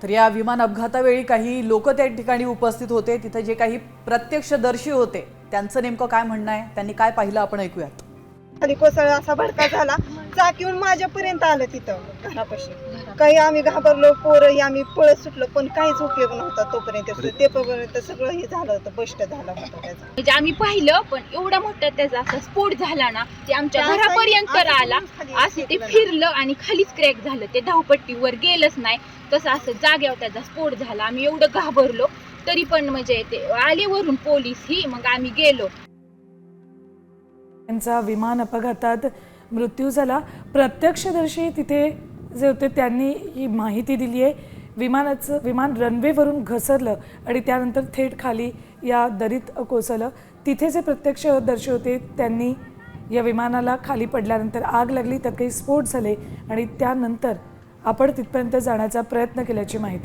तर या विमान अपघातावेळी काही लोक त्या ठिकाणी उपस्थित होते, तिथे जे काही प्रत्यक्षदर्शी होते त्यांचं नेमकं काय म्हणणं आहे, त्यांनी काय पाहिलं आपण ऐकूयात. खाली कोसळ असा भडका झाला, चाक येऊन माझ्यापर्यंत आलं तिथं घरापाशी. काही आम्ही घाबरलो, पोरं आम्ही पळत सुटलो, पण काहीच उपयोग नव्हता तोपर्यंत. ते पर्यंत सगळं हे झालं होतं, बस्ट झालं होतं त्याचा. म्हणजे आम्ही पाहिलं, पण एवढा मोठा त्याचा असा स्फोट झाला ना, ते आमच्या घरापर्यंत आला. असं ते फिरलं आणि खालीच क्रॅक झालं, ते धावपट्टीवर गेलंच नाही. तसं असं जाग्यावर त्याचा स्फोट झाला. आम्ही एवढं घाबरलो, तरी पण म्हणजे ते आले वरून पोलीस ही, मग आम्ही गेलो. त्यांचा विमान अपघातात मृत्यू झाला. प्रत्यक्षदर्शी तिथे जे होते त्यांनी ही माहिती दिली आहे. विमान रनवेवरून घसरलं आणि त्यानंतर थेट खाली या दरीत कोसळलं. तिथे जे प्रत्यक्षदर्शी होते त्यांनी या विमानाला खाली पडल्यानंतर आग लागली, त्यात काही स्फोट झाले आणि त्यानंतर आपण तिथपर्यंत जाण्याचा प्रयत्न केल्याची माहिती